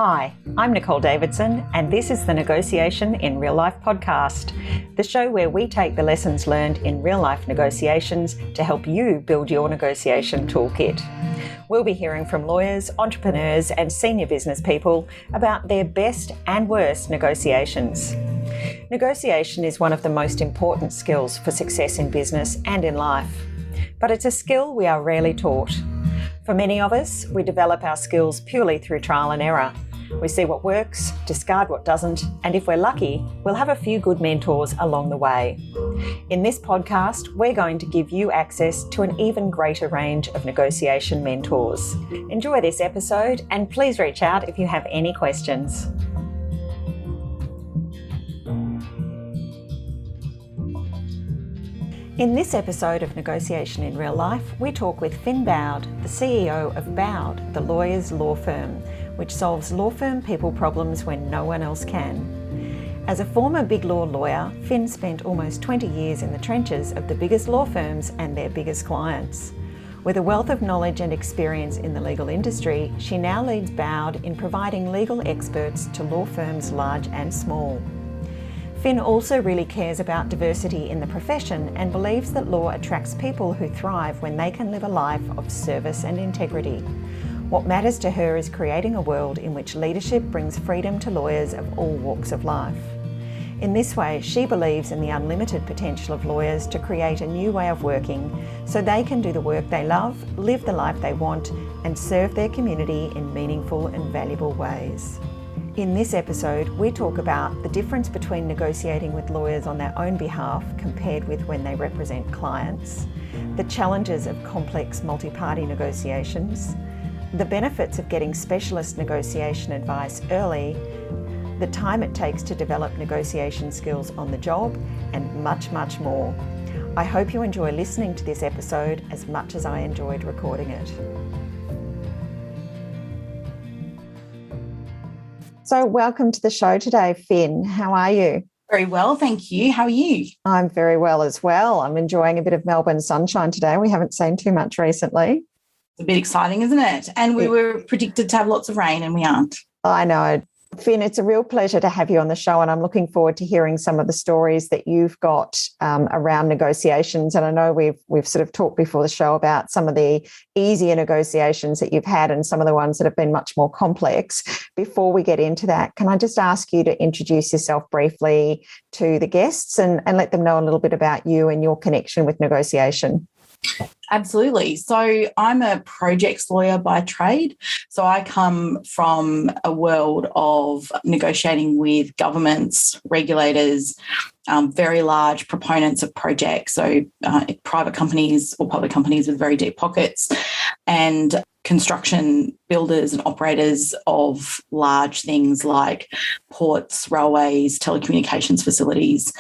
Hi, I'm Nicole Davidson, and this is the Negotiation in Real Life podcast, the show where we take the lessons learned in real life negotiations to help you build your negotiation toolkit. We'll be hearing from lawyers, entrepreneurs, and senior business people about their best and worst negotiations. Negotiation is one of the most important skills for success in business and in life, but it's a skill we are rarely taught. For many of us, we develop our skills purely through trial and error. We see what works, discard what doesn't, and if we're lucky, we'll have a few good mentors along the way. In this podcast, we're going to give you access to an even greater range of negotiation mentors. Enjoy this episode, and please reach out if you have any questions. In this episode of Negotiation in Real Life, we talk with Fionn Bowd, the CEO of Bowd, the lawyers' law firm, which solves law firm people problems when no one else can. As a former BigLaw lawyer, Fionn spent almost 20 years in the trenches of the biggest law firms and their biggest clients. With a wealth of knowledge and experience in the legal industry, she now leads Bowd in providing legal experts to law firms large and small. Fionn also really cares about diversity in the profession and believes that law attracts people who thrive when they can live a life of service and integrity. What matters to her is creating a world in which leadership brings freedom to lawyers of all walks of life. In this way, she believes in the unlimited potential of lawyers to create a new way of working so they can do the work they love, live the life they want, and serve their community in meaningful and valuable ways. In this episode, we talk about the difference between negotiating with lawyers on their own behalf compared with when they represent clients, the challenges of complex multi-party negotiations, the benefits of getting specialist negotiation advice early, the time it takes to develop negotiation skills on the job, and much, much more. I hope you enjoy listening to this episode as much as I enjoyed recording it. So welcome to the show today, Fionn. How are you? Very well, thank you. How are you? I'm very well as well. I'm enjoying a bit of Melbourne sunshine today. We haven't seen too much recently. It's a bit exciting, isn't it? And we were predicted to have lots of rain and we aren't. I know. Fionn, it's a real pleasure to have you on the show, and I'm looking forward to hearing some of the stories that you've got around negotiations. And I know we've sort of talked before the show about some of the easier negotiations that you've had and some of the ones that have been much more complex. Before we get into that, can I just ask you to introduce yourself briefly to the guests and let them know a little bit about you and your connection with negotiation? Absolutely. So I'm a projects lawyer by trade. So I come from a world of negotiating with governments, regulators, very large proponents of projects, so private companies or public companies with very deep pockets, and construction builders and operators of large things like ports, railways, telecommunications facilities,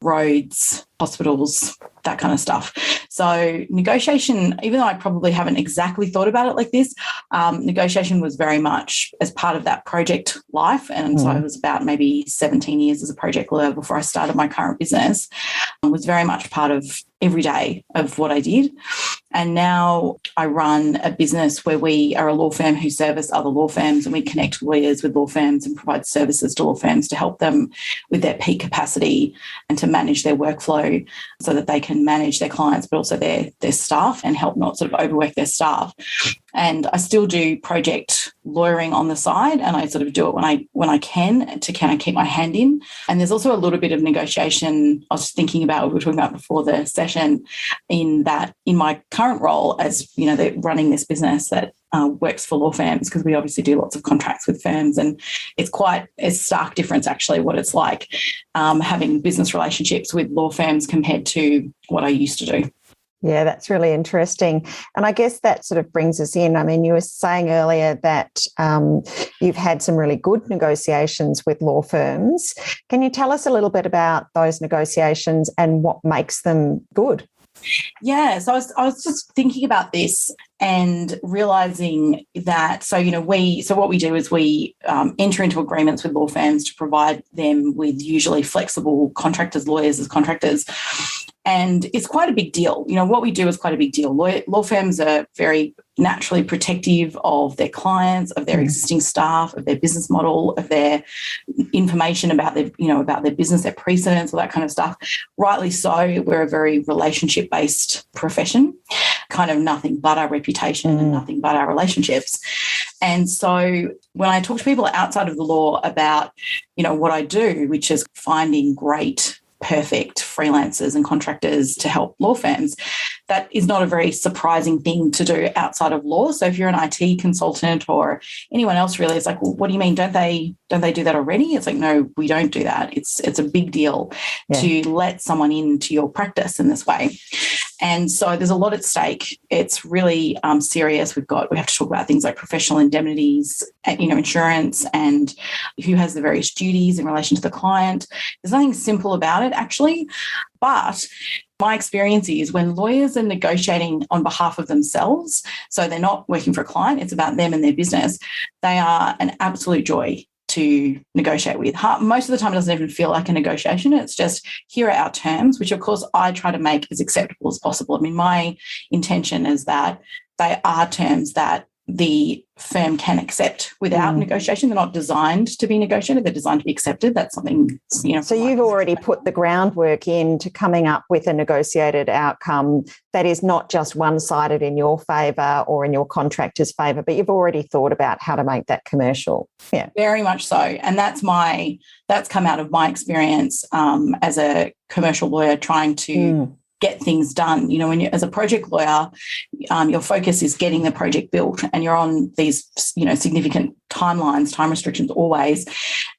roads, hospitals, that kind of stuff. So negotiation, even though I probably haven't exactly thought about it like this, negotiation was very much as part of that project life. And so I was about maybe 17 years as a project lawyer before I started my current business. It was very much part of every day of what I did. And now I run a business where we are a law firm who service other law firms, and we connect lawyers with law firms and provide services to law firms to help them with their peak capacity and to manage their workflow so that they can manage their clients, but also their staff, and help not sort of overwork their staff. And I still do project lawyering on the side, and I sort of do it when I can to kind of keep my hand in. And there's also a little bit of negotiation I was thinking about, we were talking about before the session, in that in my current role as, you know, running this business that works for law firms, because we obviously do lots of contracts with firms, and it's quite a stark difference actually what it's like having business relationships with law firms compared to what I used to do. Yeah, that's really interesting. And I guess that sort of brings us in. I mean, you were saying earlier that you've had some really good negotiations with law firms. Can you tell us a little bit about those negotiations and what makes them good? Yeah, so I was just thinking about this and realising that, what we do is we enter into agreements with law firms to provide them with usually flexible contractors, lawyers as contractors, And it's quite a big deal. What we do is quite a big deal. Law firms are very naturally protective of their clients, of their existing staff, of their business model, of their information about their business, their precedents, all that kind of stuff. Rightly so. We're a very relationship-based profession, kind of nothing but our reputation and nothing but our relationships. And so when I talk to people outside of the law about, what I do, which is finding great, perfect freelancers and contractors to help law firms, that is not a very surprising thing to do outside of law. So if you're an IT consultant or anyone else, really, it's like, well, what do you mean? Don't they do that already? It's like, no, we don't do that. It's a big deal to let someone into your practice in this way. And so there's a lot at stake. It's really serious. We have to talk about things like professional indemnities, insurance, and who has the various duties in relation to the client. There's nothing simple about it, actually. But my experience is when lawyers are negotiating on behalf of themselves, so they're not working for a client, it's about them and their business, they are an absolute joy to negotiate with. Most of the time it doesn't even feel like a negotiation. It's just, here are our terms, which of course I try to make as acceptable as possible. I mean, my intention is that they are terms that the firm can accept without negotiation. They're not designed to be negotiated. They're designed to be accepted. That's something, So you've already put the groundwork into coming up with a negotiated outcome that is not just one-sided in your favour or in your contractor's favour, but you've already thought about how to make that commercial. Yeah, very much so. And that's come out of my experience as a commercial lawyer trying to get things done. When as a project lawyer, your focus is getting the project built, and you're on these, significant timelines, time restrictions always.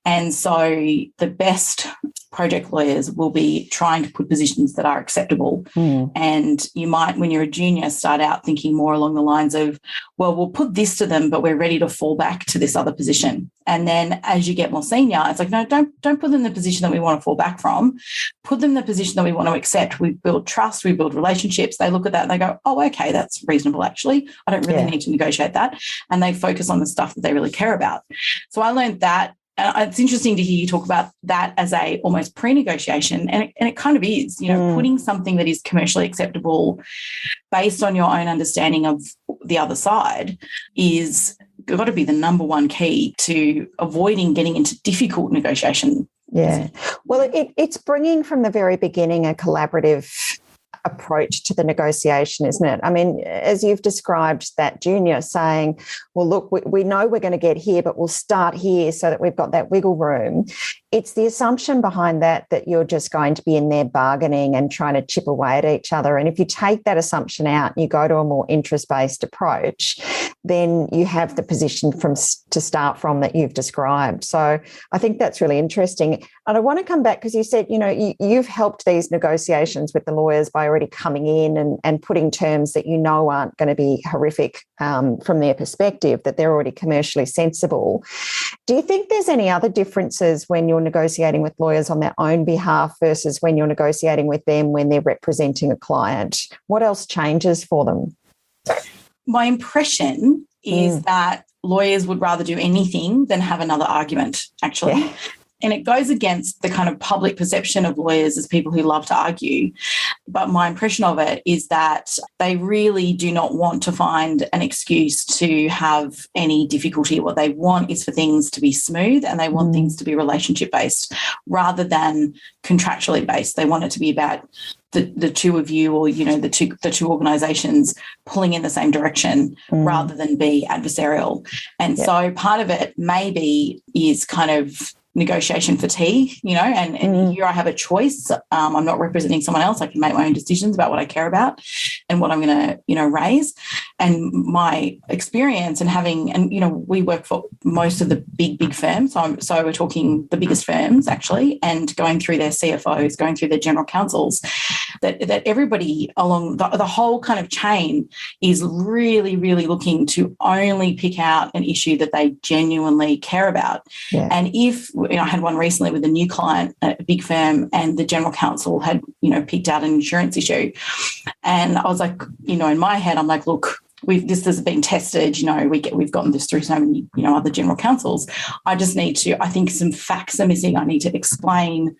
And so the best project lawyers will be trying to put positions that are acceptable. And you might, when you're a junior, start out thinking more along the lines of, well, we'll put this to them, but we're ready to fall back to this other position. And then as you get more senior, it's like, no, don't put them in the position that we want to fall back from. Put them in the position that we want to accept. We build trust, we build relationships. They look at that and they go, oh, okay, that's reasonable, actually. I don't really need to negotiate that. And they focus on the stuff that they really care about. So I learned that. And it's interesting to hear you talk about that as a almost pre-negotiation, and it kind of is, putting something that is commercially acceptable based on your own understanding of the other side is got to be the number one key to avoiding getting into difficult negotiation. Yeah. Well, it's bringing from the very beginning a collaborative approach to the negotiation, isn't it? I mean, as you've described that junior saying, well, look, we know we're going to get here, but we'll start here so that we've got that wiggle room. It's the assumption behind that you're just going to be in there bargaining and trying to chip away at each other. And if you take that assumption out and you go to a more interest-based approach, then you have the position to start from that you've described. So I think that's really interesting. And I want to come back because you said, you've helped these negotiations with the lawyers by already coming in and putting terms that aren't going to be horrific from their perspective, that they're already commercially sensible. Do you think there's any other differences when you're negotiating with lawyers on their own behalf versus when you're negotiating with them when they're representing a client? What else changes for them? My impression is that lawyers would rather do anything than have another argument, actually. Yeah. And it goes against the kind of public perception of lawyers as people who love to argue. But my impression of it is that they really do not want to find an excuse to have any difficulty. What they want is for things to be smooth, and they want things to be relationship-based rather than contractually based. They want it to be about the two of you, or the two organisations pulling in the same direction rather than be adversarial. And so part of it maybe is kind of negotiation fatigue, and here I have a choice. I'm not representing someone else. I can make my own decisions about what I care about and what I'm going to, raise. And my experience we work for most of the big firms. So we're talking the biggest firms, actually, and going through their CFOs, going through their general counsels, that everybody along the whole kind of chain is really, really looking to only pick out an issue that they genuinely care about. Yeah. And if I had one recently with a new client at a big firm, and the general counsel had, picked out an insurance issue. And I was like, in my head, I'm like, look, this has been tested, we've gotten this through so many, other general counsels. I just need to, I think some facts are missing. I need to explain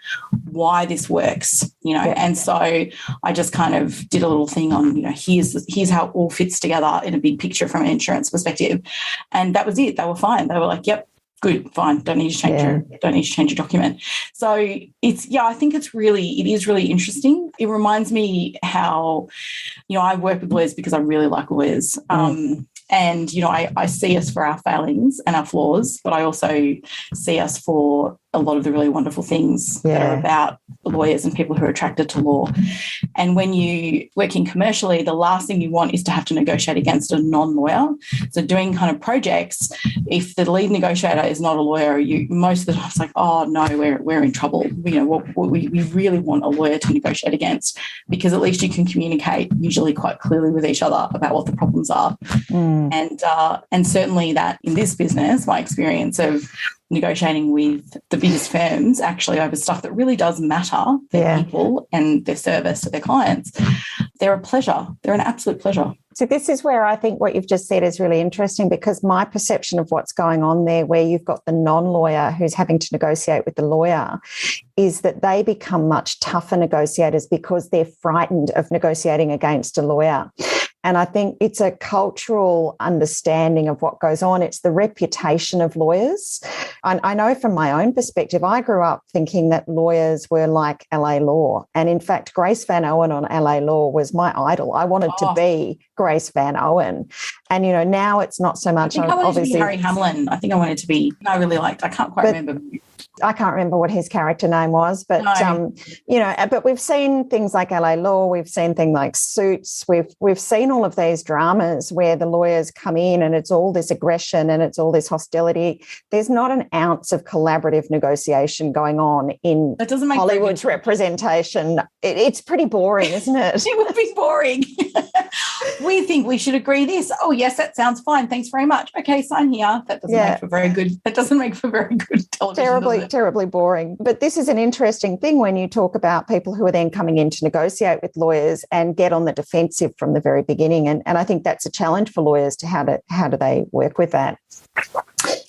why this works, and so I just kind of did a little thing on, here's how it all fits together in a big picture from an insurance perspective. And that was it. They were fine. They were like, yep, good, fine. Don't need to change your document. So I think it is really interesting. It reminds me how, I work with lawyers because I really like lawyers. And, I see us for our failings and our flaws, but I also see us for a lot of the really wonderful things that are about lawyers and people who are attracted to law. And when you working commercially, the last thing you want is to have to negotiate against a non-lawyer. So doing kind of projects, if the lead negotiator is not a lawyer, most of the time it's like, oh no, we're in trouble. We really want a lawyer to negotiate against, because at least you can communicate usually quite clearly with each other about what the problems are. And certainly that in this business, my experience of negotiating with the biggest firms actually over stuff that really does matter for people and their service to their clients, they're a pleasure. They're an absolute pleasure. So this is where I think what you've just said is really interesting, because my perception of what's going on there, where you've got the non-lawyer who's having to negotiate with the lawyer, is that they become much tougher negotiators because they're frightened of negotiating against a lawyer. And I think it's a cultural understanding of what goes on. It's the reputation of lawyers. I know from my own perspective, I grew up thinking that lawyers were like LA Law. And in fact, Grace Van Owen on LA Law was my idol. I wanted to be Grace Van Owen. And, now it's not so much. I wanted to be Harry Hamlin. I think I wanted to be, I really liked, I can't quite remember. I can't remember what his character name was, but, but we've seen things like LA Law, we've seen things like Suits, we've seen all of these dramas where the lawyers come in and it's all this aggression and it's all this hostility. There's not an ounce of collaborative negotiation going on in Hollywood's representation. It's pretty boring, isn't it? It would be boring. We think we should agree this. Oh, yes, that sounds fine. Thanks very much. Okay, sign here. That doesn't make for very good. That doesn't make for very good television. Terribly boring. But this is an interesting thing when you talk about people who are then coming in to negotiate with lawyers and get on the defensive from the very beginning. And I think that's a challenge for lawyers to how do they work with that.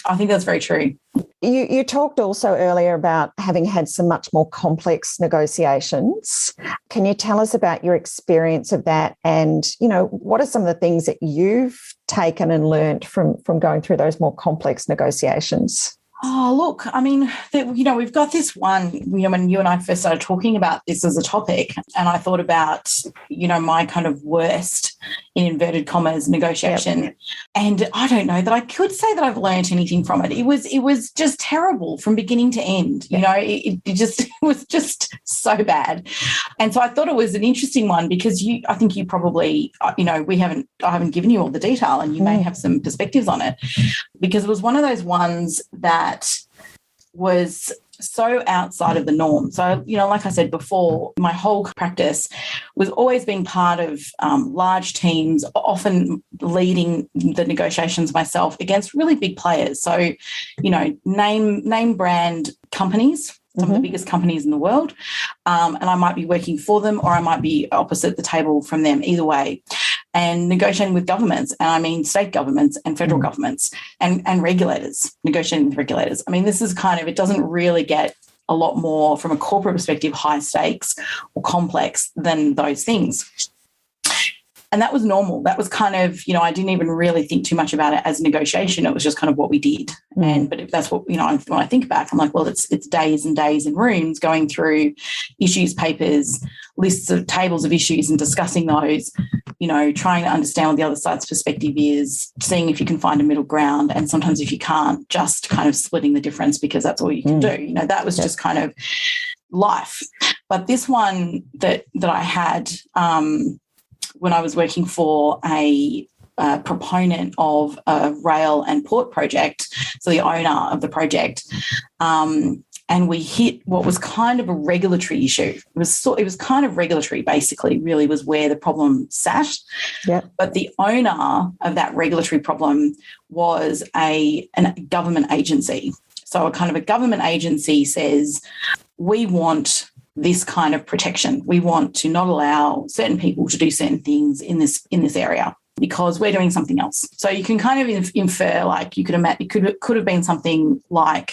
I think that's very true. You talked also earlier about having had some much more complex negotiations. Can you tell us about your experience of that? And, what are some of the things that you've taken and learned from going through those more complex negotiations? Oh, look, I mean, we've got this one, when you and I first started talking about this as a topic, and I thought about, my kind of worst, in inverted commas, negotiation. Yep. And I don't know that I could say that I've learned anything from it. It was just terrible from beginning to end. It was just so bad. And so I thought it was an interesting one because I think you probably, I haven't given you all the detail and you may have some perspectives on it, because it was one of those ones that was so outside of the norm. So, like I said before, my whole practice was always being part of large teams, often leading the negotiations myself against really big players. So, name brand companies, some of the biggest companies in the world, and I might be working for them or I might be opposite the table from them, either way. And negotiating with governments, and I mean state governments and federal governments and regulators, negotiating with regulators. I mean, this is it doesn't really get a lot more from a corporate perspective, high stakes or complex than those things. And that was normal. That was I didn't even really think too much about it as negotiation. It was just kind of what we did. But if that's what, when I think back, I'm like, well, it's days and days in rooms going through issues, papers, lists of tables of issues and discussing those, trying to understand what the other side's perspective is, seeing if you can find a middle ground. And sometimes if you can't, just kind of splitting the difference because that's all you can do. That was just kind of life. But this one that I had, when I was working for a proponent of a rail and port project, so the owner of the project, and we hit what was kind of a regulatory issue. It was kind of regulatory, basically, really was where the problem sat. Yep. But the owner of that regulatory problem was a government agency. So a government agency says, we want this kind of protection. We want to not allow certain people to do certain things in this area. because we're doing something else. So you can kind of infer, like you could imagine, it could have been something like,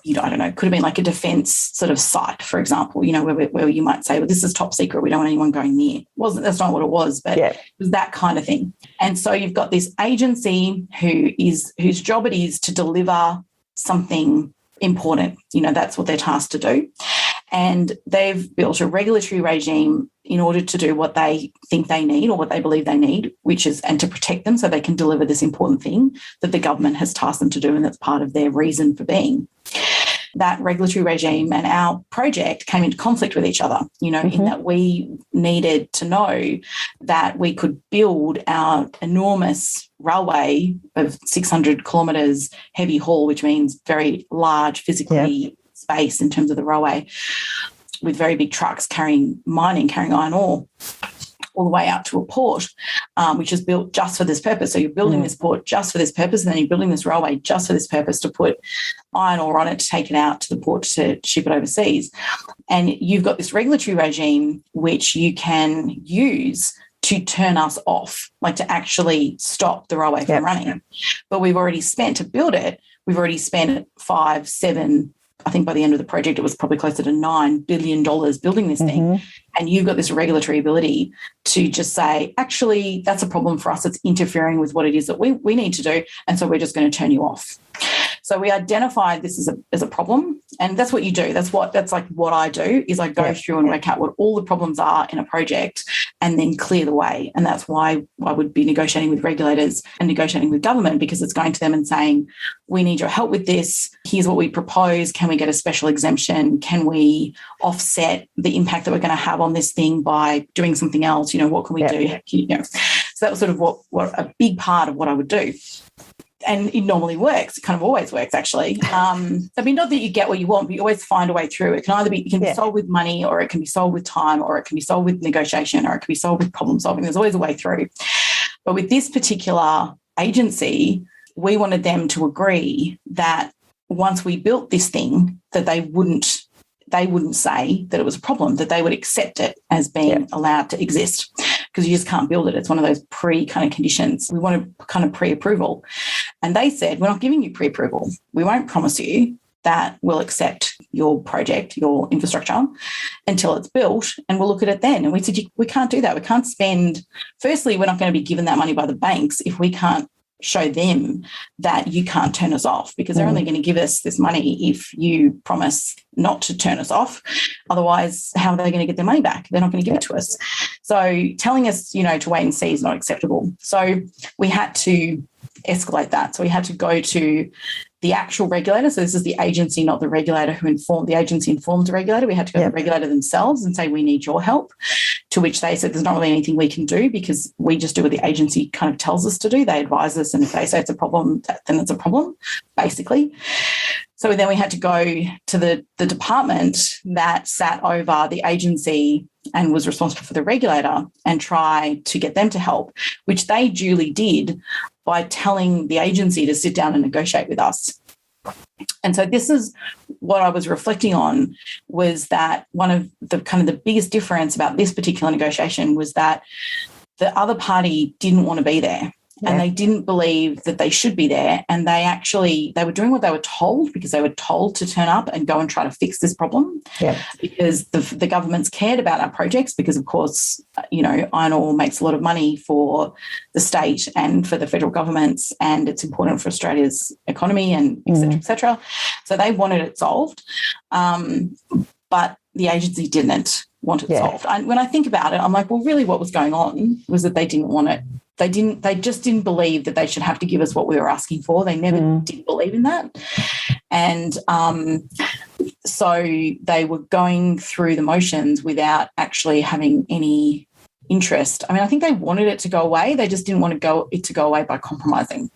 I don't know, it could have been like a defence sort of site, for example, where you might say, well, this is top secret, we don't want anyone going near. That's not what it was, but it was that kind of thing. And so you've got this agency whose job it is to deliver something important. That's what they're tasked to do. And they've built a regulatory regime in order to do what they think they need or what they believe they need, and to protect them so they can deliver this important thing that the government has tasked them to do, and that's part of their reason for being. That regulatory regime and our project came into conflict with each other, in that we needed to know that we could build our enormous railway of 600 kilometres heavy haul, which means very large physically space in terms of the railway, with very big trucks carrying iron ore all the way out to a port, which is built just for this purpose. So you're building this port just for this purpose, and then you're building this railway just for this purpose, to put iron ore on it, to take it out to the port to ship it overseas. And you've got this regulatory regime which you can use to turn us off, like to actually stop the railway from running. But we've already spent, to build it, we've already spent 5, 7, I think by the end of the project, it was probably closer to $9 billion building this thing. And you've got this regulatory ability to just say, actually, that's a problem for us. It's interfering with what it is that we need to do. And so we're just going to turn you off. So we identified this as a problem, and that's what you do. That's like what I do, is I go through and work out what all the problems are in a project and then clear the way. And that's why I would be negotiating with regulators and negotiating with government, because it's going to them and saying, we need your help with this. Here's what we propose. Can we get a special exemption? Can we offset the impact that we're going to have on this thing by doing something else? What can we do? So that was sort of what a big part of what I would do. And it normally works. It kind of always works, actually. Not that you get what you want, but you always find a way through. It can be solved with money, or it can be solved with time, or it can be solved with negotiation, or it can be solved with problem solving. There's always a way through. But with this particular agency, we wanted them to agree that once we built this thing, that they wouldn't say that it was a problem, that they would accept it as being allowed to exist, because you just can't build it. It's one of those kind of conditions. We want a kind of pre-approval. And they said, we're not giving you pre-approval. We won't promise you that we'll accept your project, your infrastructure, until it's built, and we'll look at it then. And we said, we can't do that. We can't spend, firstly, we're not going to be given that money by the banks if we can't show them that you can't turn us off, because they're only going to give us this money if you promise not to turn us off. Otherwise, how are they going to get their money back? They're not going to give it to us. So telling us, to wait and see is not acceptable. So we had to escalate that. So we had to go to the actual regulator. So this is the agency, not the regulator the agency informed the regulator. We had to go to the regulator themselves and say, we need your help, to which they said, there's not really anything we can do, because we just do what the agency kind of tells us to do. They advise us, and if they say it's a problem, then it's a problem, basically. So then we had to go to the department that sat over the agency and was responsible for the regulator, and try to get them to help, which they duly did by telling the agency to sit down and negotiate with us. And so this is what I was reflecting on, was that one of the kind of the biggest difference about this particular negotiation was that the other party didn't want to be there. And they didn't believe that they should be there. And they were doing what they were told, because they were told to turn up and go and try to fix this problem. Because the governments cared about our projects, because, of course, iron ore makes a lot of money for the state and for the federal governments, and it's important for Australia's economy, and et cetera, et cetera. So they wanted it solved. But the agency didn't want it solved. And when I think about it, I'm like, well, really what was going on was that they didn't want it. They just didn't believe that they should have to give us what we were asking for. They never did believe in that. And so they were going through the motions without actually having any interest. I mean, I think they wanted it to go away. They just didn't want it to go away by compromising.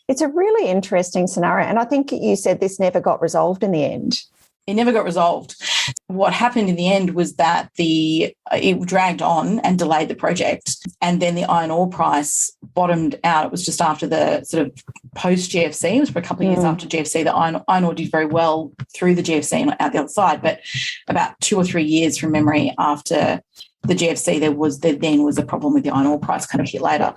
It's a really interesting scenario. And I think you said this never got resolved in the end. It never got resolved. what happened in the end was that it dragged on and delayed the project. And then the iron ore price bottomed out. It was just after the sort of post-GFC. It was for a couple of years after GFC. The iron ore did very well through the GFC and out the other side. But about 2 or 3 years from memory after the GFC, there then was a problem with the iron ore price kind of hit later.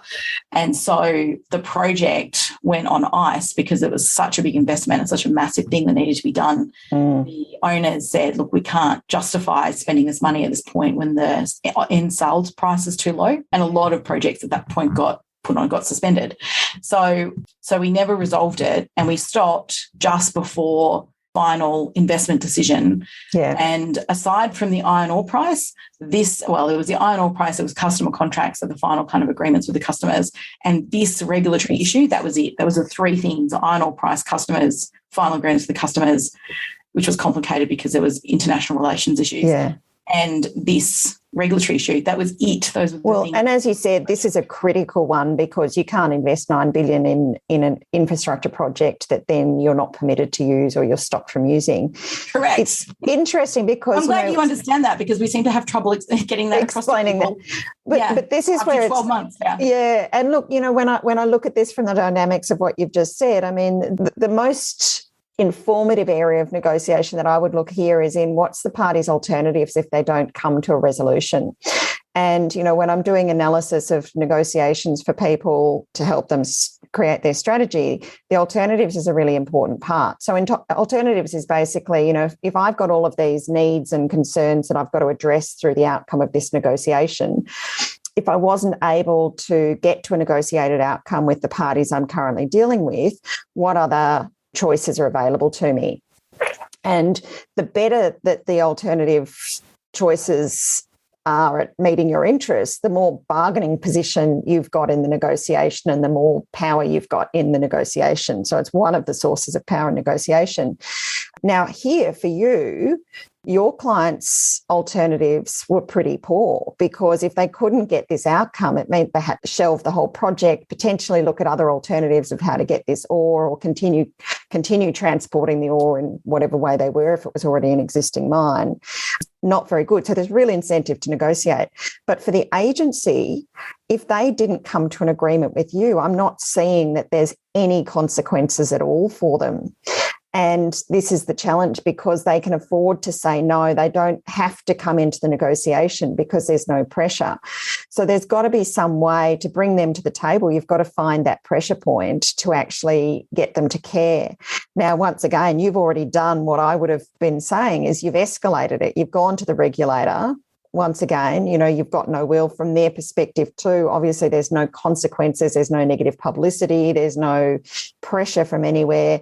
And so the project went on ice because it was such a big investment and such a massive thing that needed to be done. The owners said, look, we can't justify spending this money at this point when the end sales price is too low. And a lot of projects at that point got suspended. So we never resolved it, and we stopped just before final investment decision. Yeah. And aside from the iron ore price, it was the iron ore price, it was customer contracts, so the final kind of agreements with the customers, and this regulatory issue, that was it. That was the three things: iron ore price, customers, final agreements with the customers, which was complicated because there was international relations issues. Yeah. And this regulatory issue, that was it. Those were the things. And as you said, this is a critical one because you can't invest $9 billion in an infrastructure project that then you're not permitted to use or you're stopped from using. Correct. It's interesting because I'm glad you understand that, because we seem to have trouble getting that explaining across to people. But this is after where 12 months. Yeah. And look, when I look at this from the dynamics of what you've just said, I mean, the most informative area of negotiation that I would look here is in what's the party's alternatives if they don't come to a resolution. And, when I'm doing analysis of negotiations for people to help them create their strategy, the alternatives is a really important part. So alternatives is basically, if I've got all of these needs and concerns that I've got to address through the outcome of this negotiation, if I wasn't able to get to a negotiated outcome with the parties I'm currently dealing with, what other choices are available to me? And the better that the alternative choices are at meeting your interests, the more bargaining position you've got in the negotiation and the more power you've got in the negotiation. So it's one of the sources of power in negotiation. Now, here for you, your clients' alternatives were pretty poor, because if they couldn't get this outcome, it meant they had to shelve the whole project, potentially look at other alternatives of how to get this ore, or continue transporting the ore in whatever way they were if it was already an existing mine. Not very good. So there's real incentive to negotiate. But for the agency, if they didn't come to an agreement with you, I'm not seeing that there's any consequences at all for them. And this is the challenge, because they can afford to say no. They don't have to come into the negotiation because there's no pressure. So there's got to be some way to bring them to the table. You've got to find that pressure point to actually get them to care. Now, once again, you've already done what I would have been saying, is you've escalated it. You've gone to the regulator. Once again, you've got no will from their perspective too. Obviously, there's no consequences. There's no negative publicity. There's no pressure from anywhere.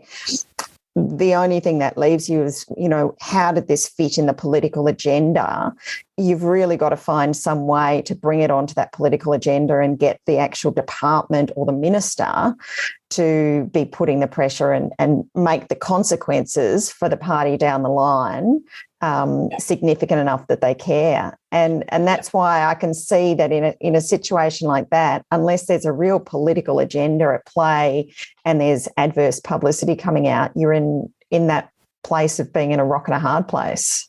The only thing that leaves you is, how did this fit in the political agenda? You've really got to find some way to bring it onto that political agenda and get the actual department or the minister to be putting the pressure and make the consequences for the party down the line significant enough that they care. And that's why I can see that in a situation like that, unless there's a real political agenda at play and there's adverse publicity coming out, you're in that place of being in a rock and a hard place.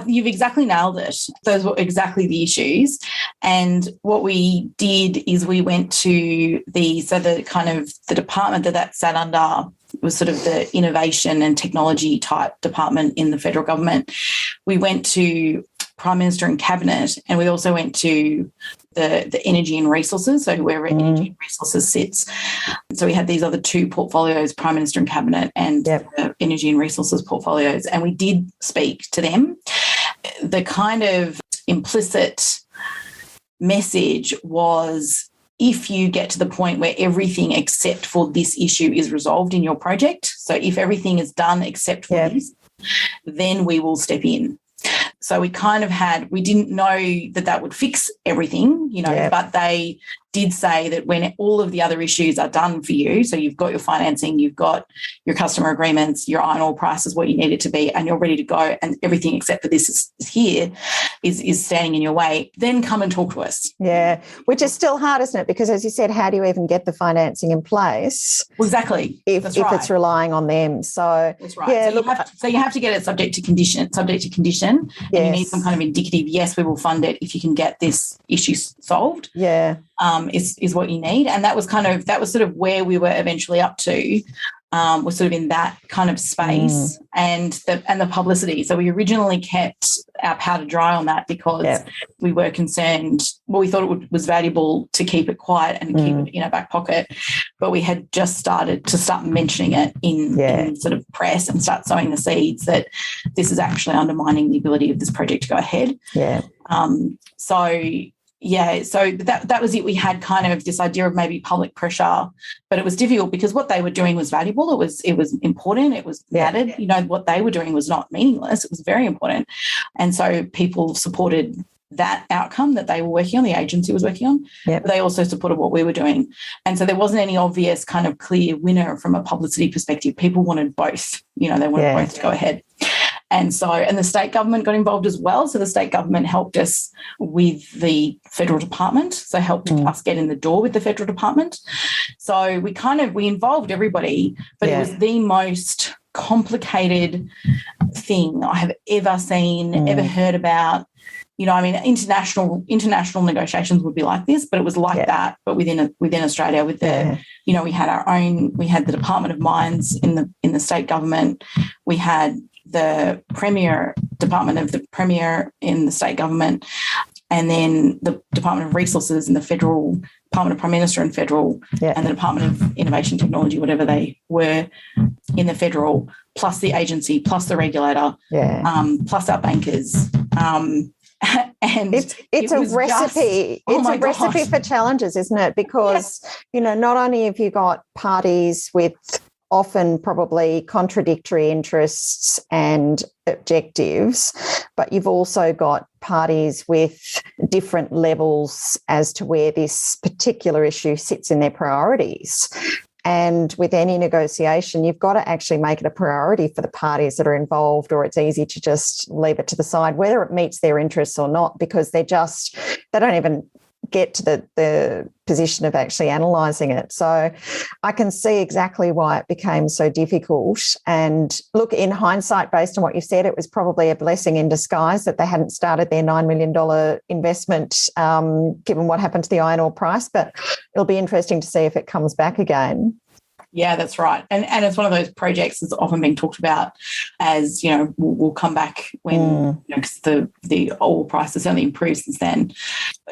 You've exactly nailed it. Those were exactly the issues. And what we did is we went to the department that sat under was sort of the innovation and technology type department in the federal government. We went to Prime Minister and Cabinet, and we also went to the Energy and Resources, so wherever Energy and Resources sits. So we had these other two portfolios, Prime Minister and Cabinet, and the Energy and Resources portfolios, and we did speak to them. The kind of implicit message was, if you get to the point where everything except for this issue is resolved in your project, so if everything is done except for this, then we will step in. So we didn't know that would fix everything, but they did say that when all of the other issues are done for you, so you've got your financing, you've got your customer agreements, your iron ore price is what you need it to be, and you're ready to go, and everything except for this is here, is standing in your way, then come and talk to us. Yeah, which is still hard, isn't it? Because as you said, how do you even get the financing in place? Well, exactly. If it's relying on them. So that's right. Yeah, so you have to get it subject to condition, and you need some kind of indicative, yes, we will fund it if you can get this issue solved. Yeah. Is what you need. And that was sort of where we were eventually up to. We're sort of in that kind of space and the publicity. So we originally kept our powder dry on that because we were concerned. Well, we thought it was valuable to keep it quiet and keep it in our back pocket, but we had just started mentioning it in sort of press and start sowing the seeds that this is actually undermining the ability of this project to go ahead. Yeah. So that was it. We had kind of this idea of maybe public pressure, but it was difficult because what they were doing was valuable. It was important. It was mattered. You know, what they were doing was not meaningless. It was very important. And so people supported that outcome that they were working on, the agency was working on. But they also supported what we were doing. And so there wasn't any obvious kind of clear winner from a publicity perspective. People wanted both. You know, they wanted both to go ahead. And the state government got involved as well. So the state government helped us with the federal department. So helped us get in the door with the federal department. So we involved everybody, but it was the most complicated thing I have ever seen, ever heard about. You know, I mean, international negotiations would be like this, but it was like that, but within Australia with the, you know, we had the Department of Mines in the state government. We had the Department of the Premier in the state government, and then the Department of Resources in the federal, Department of Prime Minister and federal, and the Department of Innovation Technology, whatever they were, in the federal, plus the agency, plus the regulator, plus our bankers. And it's a recipe. It's a recipe for challenges, isn't it? Because, you know, not only have you got parties with often probably contradictory interests and objectives, but you've also got parties with different levels as to where this particular issue sits in their priorities. And with any negotiation, you've got to actually make it a priority for the parties that are involved, or it's easy to just leave it to the side, whether it meets their interests or not, because they don't even get to the position of actually analysing it. So I can see exactly why it became so difficult. And look, in hindsight, based on what you said, it was probably a blessing in disguise that they hadn't started their $9 million investment, given what happened to the iron ore price. But it'll be interesting to see if it comes back again. Yeah, that's right. And it's one of those projects that's often being talked about as, you know, we'll come back when, you know, 'cause the oil price has only improved since then.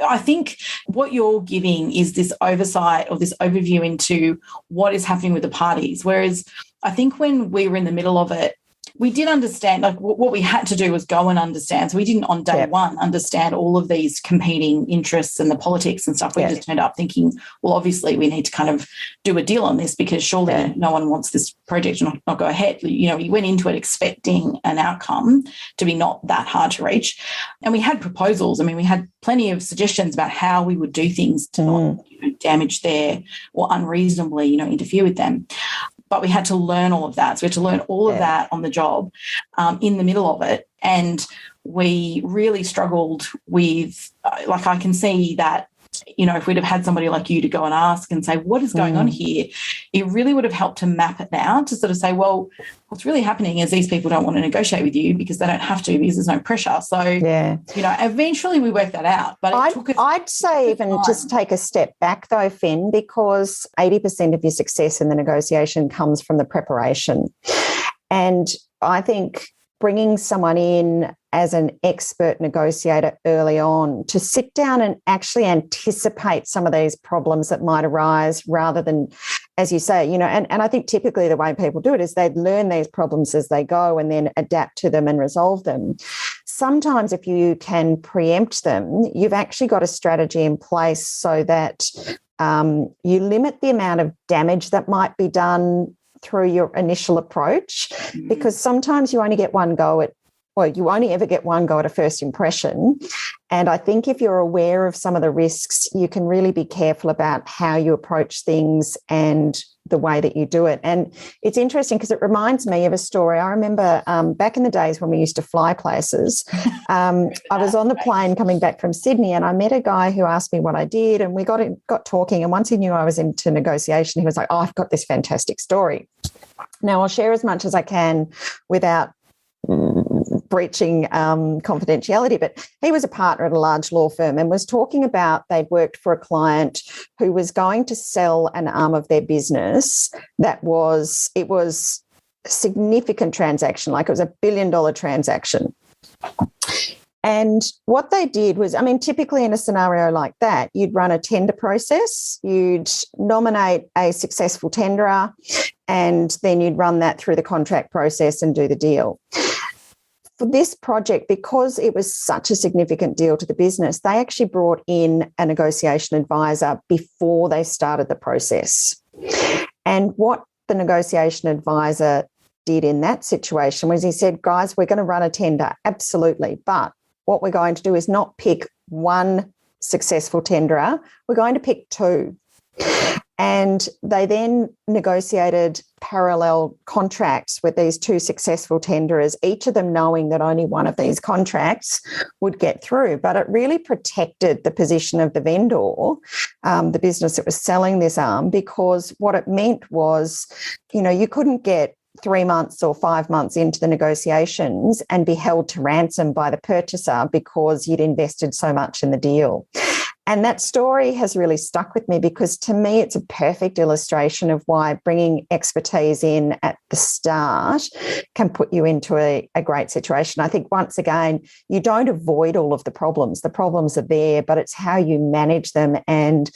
I think what you're giving is this oversight or this overview into what is happening with the parties. Whereas I think when we were in the middle of it, we did understand, like what we had to do was go and understand. So we didn't on day one understand all of these competing interests and the politics and stuff. We just turned up thinking, well, obviously we need to kind of do a deal on this because surely no one wants this project to not go ahead. You know, we went into it expecting an outcome to be not that hard to reach. And we had proposals. I mean, we had plenty of suggestions about how we would do things to not damage their or unreasonably, you know, interfere with them. But we had to learn all of that. So we had to learn all of that on the job in the middle of it. And we really struggled with, like, I can see that, you know, if we'd have had somebody like you to go and ask and say, what is going on here? It really would have helped to map it out, to sort of say, well, what's really happening is these people don't want to negotiate with you because they don't have to, because there's no pressure. So, you know, eventually we worked that out. But I'd say even just take a step back though, Finn, because 80% of your success in the negotiation comes from the preparation. And I think bringing someone in as an expert negotiator early on to sit down and actually anticipate some of these problems that might arise rather than, as you say, you know, and I think typically the way people do it is they'd learn these problems as they go and then adapt to them and resolve them. Sometimes if you can preempt them, you've actually got a strategy in place so that you limit the amount of damage that might be done through your initial approach, because sometimes you only get one go at well, you only ever get one go at a first impression. And I think if you're aware of some of the risks, you can really be careful about how you approach things and the way that you do it. And it's interesting because it reminds me of a story. I remember back in the days when we used to fly places, I was on the plane coming back from Sydney, and I met a guy who asked me what I did, and we got talking. And once he knew I was into negotiation, he was like, "Oh, I've got this fantastic story." Now, I'll share as much as I can without breaching confidentiality, but he was a partner at a large law firm and was talking about they'd worked for a client who was going to sell an arm of their business it was a significant transaction, like it was $1 billion transaction. And what they did was, I mean, typically in a scenario like that, you'd run a tender process, you'd nominate a successful tenderer, and then you'd run that through the contract process and do the deal. For this project, because it was such a significant deal to the business, they actually brought in a negotiation advisor before they started the process. And what the negotiation advisor did in that situation was he said, "Guys, we're going to run a tender, absolutely, but what we're going to do is not pick one successful tenderer, we're going to pick two." And they then negotiated parallel contracts with these two successful tenderers, each of them knowing that only one of these contracts would get through. But it really protected the position of the vendor, the business that was selling this arm, because what it meant was, you couldn't get 3 months or 5 months into the negotiations and be held to ransom by the purchaser because you'd invested so much in the deal. And that story has really stuck with me because to me, it's a perfect illustration of why bringing expertise in at the start can put you into a great situation. I think, once again, you don't avoid all of the problems. The problems are there, but it's how you manage them, and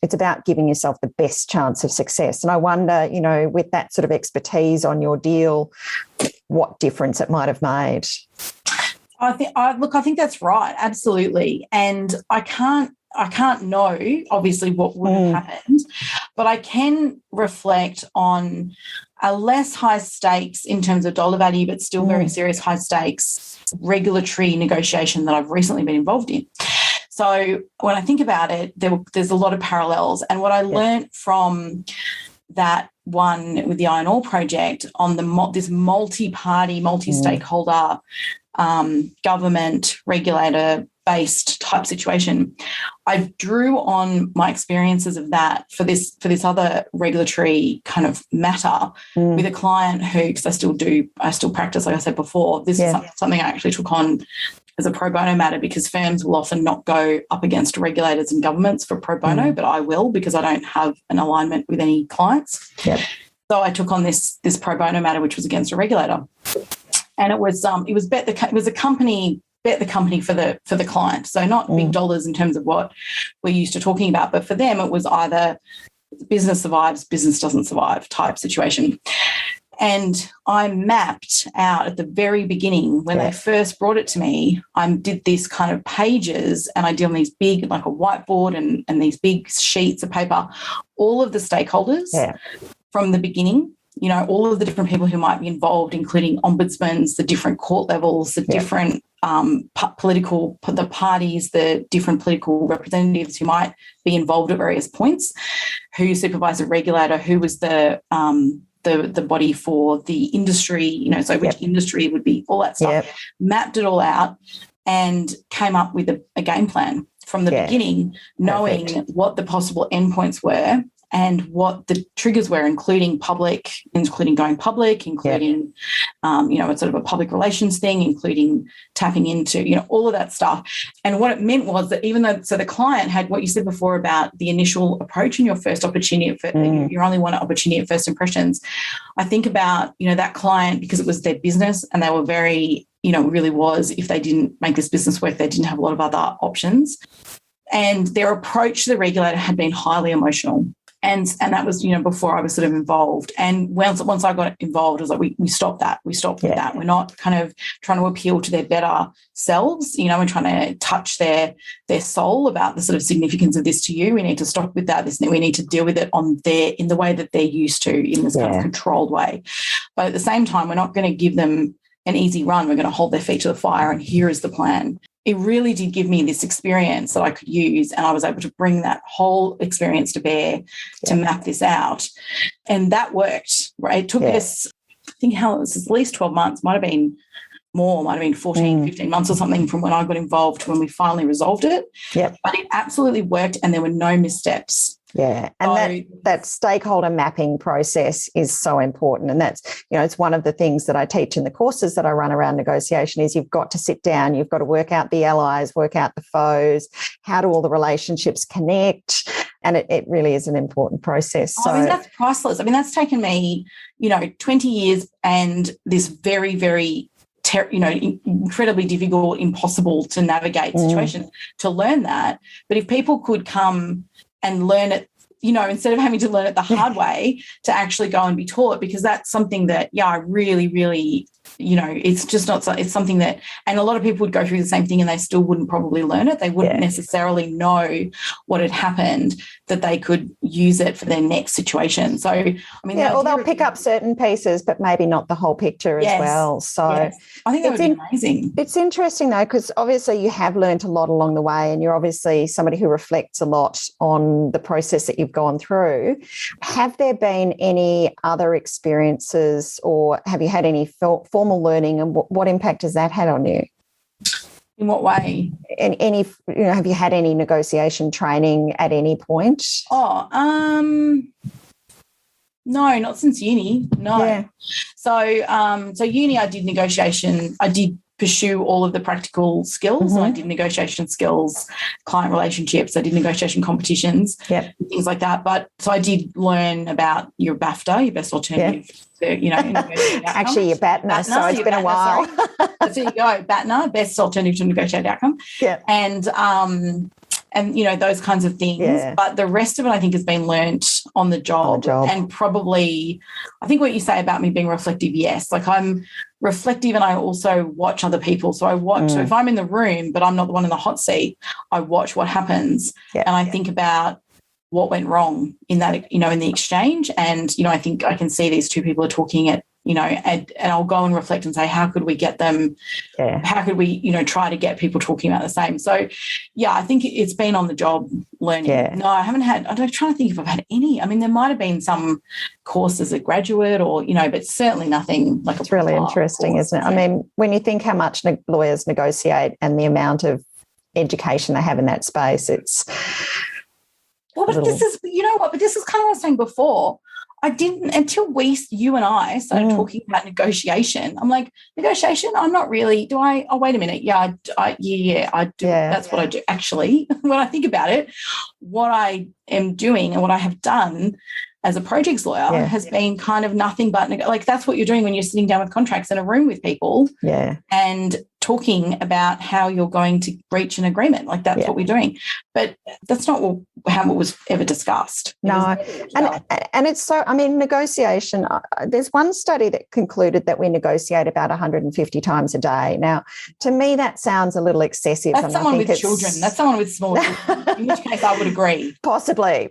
it's about giving yourself the best chance of success. And I wonder, with that sort of expertise on your deal, what difference it might have made. I think that's right, absolutely. And I can't know, obviously, what would have happened, but I can reflect on a less high stakes in terms of dollar value, but still very serious high stakes regulatory negotiation that I've recently been involved in. So when I think about it, there's a lot of parallels. And what I learned from that one with the Iron Ore project on this multi-party, multi-stakeholder, government regulator-based type situation, I drew on my experiences of that for this other regulatory kind of matter with a client who, because I still practice, like I said before, this is something I actually took on as a pro bono matter, because firms will often not go up against regulators and governments for pro bono, but I will, because I don't have an alignment with any clients. Yep. So I took on this pro bono matter, which was against a regulator, and it was a company. Bet the company for the client. So not big dollars in terms of what we're used to talking about, but for them it was either business survives, business doesn't survive type situation. And I mapped out at the very beginning when they first brought it to me, I did this kind of pages, and I did on these big, like a whiteboard and these big sheets of paper, all of the stakeholders from the beginning. All of the different people who might be involved, including ombudsmen, the different court levels, the different the parties, the different political representatives who might be involved at various points, who supervised the regulator, who was the body for the industry, so which industry would be, all that stuff. Mapped it all out and came up with a game plan from the beginning, knowing what the possible endpoints were and what the triggers were, including going public, including, it's sort of a public relations thing, including tapping into, all of that stuff. And what it meant was that even though, so the client had what you said before about the initial approach and your first opportunity, your only one opportunity at first impressions, I think about, that client, because it was their business and they were very, it really was, if they didn't make this business work, they didn't have a lot of other options. And their approach to the regulator had been highly emotional. And that was, before I was sort of involved. And once I got involved, I was like, we stopped that. We stopped with that. We're not kind of trying to appeal to their better selves, and trying to touch their soul about the sort of significance of this to you. We need to stop with that. We need to deal with it in the way that they're used to, in this kind of controlled way. But at the same time, we're not going to give them an easy run. We're going to hold their feet to the fire and here is the plan. It really did give me this experience that I could use, and I was able to bring that whole experience to bear to map this out. And that worked, right? It took us, I think how it was at least 12 months, might have been more, might have been 14, 15 months or something from when I got involved to when we finally resolved it. Yep. But it absolutely worked and there were no missteps. Yeah. And that stakeholder mapping process is so important. And that's, it's one of the things that I teach in the courses that I run around negotiation is you've got to sit down, you've got to work out the allies, work out the foes, how do all the relationships connect? And it really is an important process. So, I mean, that's priceless. I mean, that's taken me, 20 years and this very, very incredibly difficult, impossible to navigate situation to learn that. But if people could come and learn it, instead of having to learn it the hard way, to actually go and be taught, because that's something that, I really, really, it's just not, it's something that, and a lot of people would go through the same thing and they still wouldn't probably learn it. They wouldn't necessarily know what had happened, that they could use it for their next situation. So, I mean, or they'll pick up certain pieces, but maybe not the whole picture as well. So I think that would be amazing. It's interesting though, because obviously you have learned a lot along the way and you're obviously somebody who reflects a lot on the process that you've gone through. Have there been any other experiences, or have you had any formal learning, and what impact has that had on you? In what way? And any, have you had any negotiation training at any point? No, not since uni. No. Yeah. So uni, I did negotiation. I did pursue all of the practical skills. I did negotiation skills, client relationships. I did negotiation competitions, things like that. But so I did learn about your BAFTA, your best alternative. Actually, your BATNA, so it's been a while. So there you go, BATNA, best alternative to negotiated outcome. Yeah. And those kinds of things. Yeah. But the rest of it, I think, has been learnt on the job. And probably, I think what you say about me being reflective, yes. Like I'm reflective and I also watch other people. So I watch, so if I'm in the room, but I'm not the one in the hot seat, I watch what happens and I think about what went wrong in that, in the exchange. And, I think I can see these two people are talking at, and I'll go and reflect and say, how could we get them, how could we, try to get people talking about the same? So, I think it's been on the job learning. Yeah. No, I haven't had, I'm trying to think if I've had any. I mean, there might have been some courses at graduate or, but certainly nothing like it's really interesting, isn't it? I mean, when you think how much lawyers negotiate and the amount of education they have in that space, it's... Well, but this is, but this is kind of what I was saying before. I didn't, until you and I started talking about negotiation. I'm like, negotiation? I'm not really, oh, wait a minute. Yeah, I do. Yeah. That's what I do. Actually, when I think about it, what I am doing and what I have done as a projects lawyer has been kind of nothing but, like, that's what you're doing when you're sitting down with contracts in a room with people and talking about how you're going to reach an agreement. Like, that's what we're doing. But that's not how it was ever discussed. No. And it's so, I mean, negotiation, there's one study that concluded that we negotiate about 150 times a day. Now, to me, that sounds a little excessive. That's someone with children. That's someone with small children, in which case I would agree. Possibly.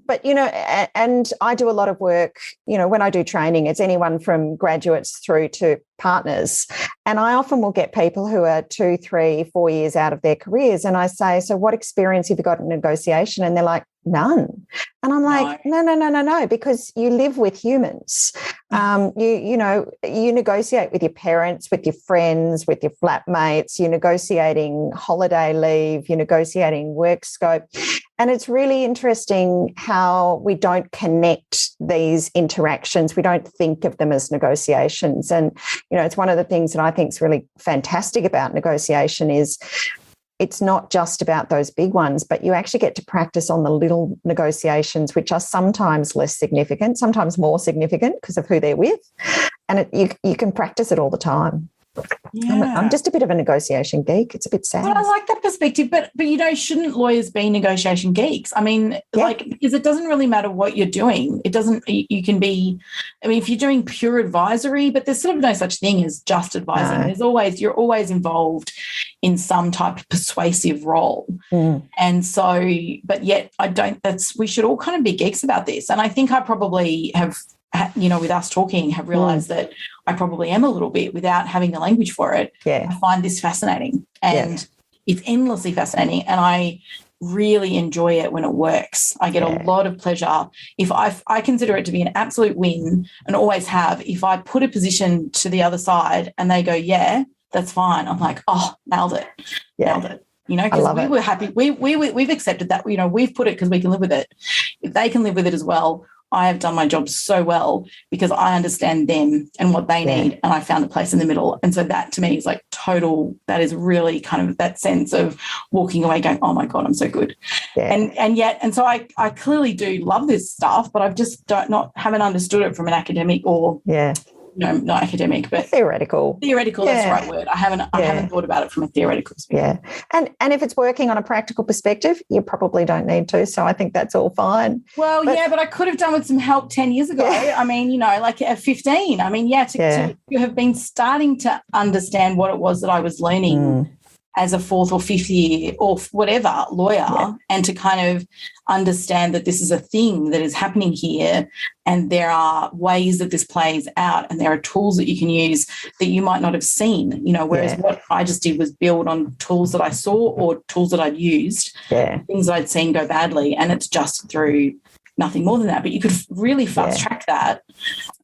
But, and I do a lot of work, when I do training, it's anyone from graduates through to partners. And I often will get people who are 2, 3, 4 years out of their careers. And I say, so what experience have you got in negotiation? And they're like, none. And I'm like, no, because you live with humans. You negotiate with your parents, with your friends, with your flatmates, you're negotiating holiday leave, you're negotiating work scope. And it's really interesting how we don't connect these interactions. We don't think of them as negotiations. And, it's one of the things that I think is really fantastic about negotiation is it's not just about those big ones, but you actually get to practice on the little negotiations, which are sometimes less significant, sometimes more significant because of who they're with. And you can practice it all the time. Yeah. I'm just a bit of a negotiation geek. It's a bit sad. Well, I like that perspective, but shouldn't lawyers be negotiation geeks? I mean, because it doesn't really matter what you're doing. It doesn't, you can be, if you're doing pure advisory, but there's sort of no such thing as just advising. No. You're always involved in some type of persuasive role. And so, but yet we should all kind of be geeks about this. And I think I probably have with us talking, have realised that I probably am a little bit without having the language for it. Yeah. I find this fascinating, and it's endlessly fascinating, and I really enjoy it when it works. I get a lot of pleasure. If I consider it to be an absolute win, and always have, if I put a position to the other side and they go, yeah, that's fine, I'm like, oh, nailed it. Because we were happy. We've accepted that. We've put it because we can live with it. If they can live with it as well, I have done my job so well because I understand them and what they need, and I found a place in the middle. And so that to me is like total, that is really kind of that sense of walking away going, oh my God, I'm so good. Yeah. And so I clearly do love this stuff, but I've just haven't understood it from an academic or not academic, but theoretical. Theoretical, that's the right word. I haven't thought about it from a theoretical perspective. Yeah. And if it's working on a practical perspective, you probably don't need to. So I think that's all fine. Well, but I could have done with some help 10 years ago. Yeah. I mean, like at 15. I mean, to have been starting to understand what it was that I was learning as a fourth or fifth year or whatever lawyer, and to kind of understand that this is a thing that is happening here, and there are ways that this plays out, and there are tools that you can use that you might not have seen, whereas what I just did was build on tools that I saw or tools that I'd used, things that I'd seen go badly, and it's just through nothing more than that. But you could really fast track that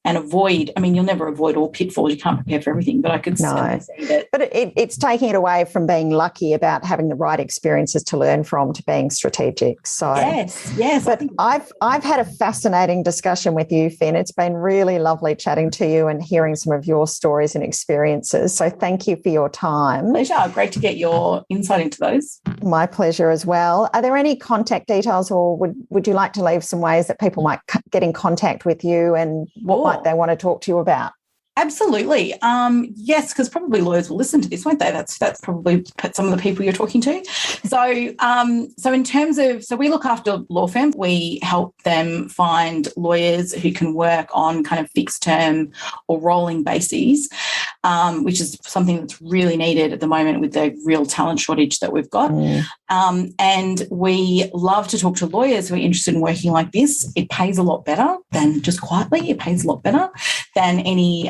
and avoid, you'll never avoid all pitfalls. You can't prepare for everything, but I could certainly see that. But it's taking it away from being lucky about having the right experiences to learn from to being strategic. So yes. But I've had a fascinating discussion with you, Fionn. It's been really lovely chatting to you and hearing some of your stories and experiences. So thank you for your time. Pleasure. Great to get your insight into those. My pleasure as well. Are there any contact details, or would you like to leave some ways that people might get in contact with you, and what might they want to talk to you about? Absolutely. Yes, because probably lawyers will listen to this, won't they? That's probably some of the people you're talking to. So in terms of, we look after law firms. We help them find lawyers who can work on kind of fixed term or rolling bases, which is something that's really needed at the moment with the real talent shortage that we've got. And we love to talk to lawyers who are interested in working like this. It pays a lot better than just quietly. It pays a lot better than any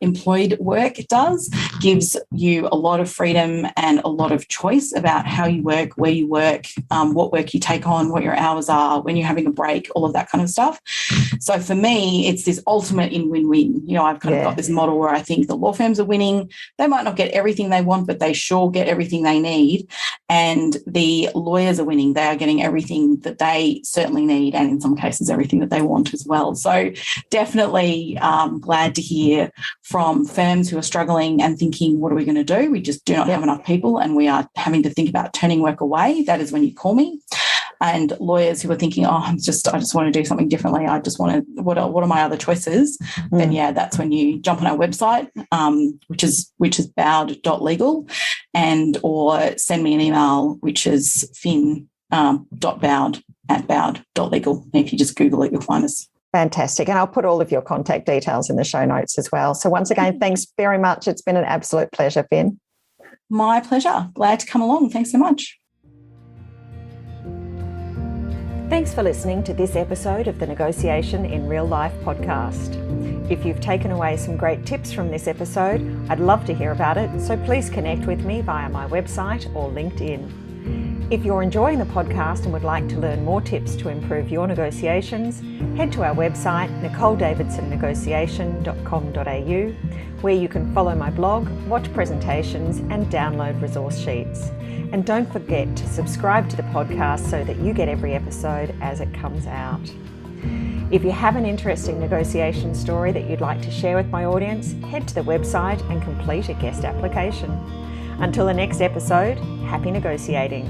employed work does. Gives you a lot of freedom and a lot of choice about how you work, where you work, what work you take on, what your hours are, when you're having a break, all of that kind of stuff. So for me, it's this ultimate in win-win. I've kind of got this model where I think the law firms are winning. They might not get everything they want, but they sure get everything they need. And the lawyers are winning. They are getting everything that they certainly need, and in some cases everything that they want as well. So definitely glad to hear from firms who are struggling and thinking, what are we going to do? We just do not have enough people, and we are having to think about turning work away. That is when you call me. And lawyers who are thinking, I just want to do something differently. I just want to, what are my other choices? Then that's when you jump on our website, which is bowd.legal, or send me an email, which is finn.bowd@bowd.legal. And if you just Google it, you'll find us. Fantastic. And I'll put all of your contact details in the show notes as well. So once again, thanks very much. It's been an absolute pleasure, Fionn. My pleasure. Glad to come along. Thanks so much. Thanks for listening to this episode of the Negotiation in Real Life podcast. If you've taken away some great tips from this episode, I'd love to hear about it, so please connect with me via my website or LinkedIn. If you're enjoying the podcast and would like to learn more tips to improve your negotiations, head to our website, nicoledavidsonnegotiation.com.au, where you can follow my blog, watch presentations and download resource sheets. And don't forget to subscribe to the podcast so that you get every episode as it comes out. If you have an interesting negotiation story that you'd like to share with my audience, head to the website and complete a guest application. Until the next episode, happy negotiating.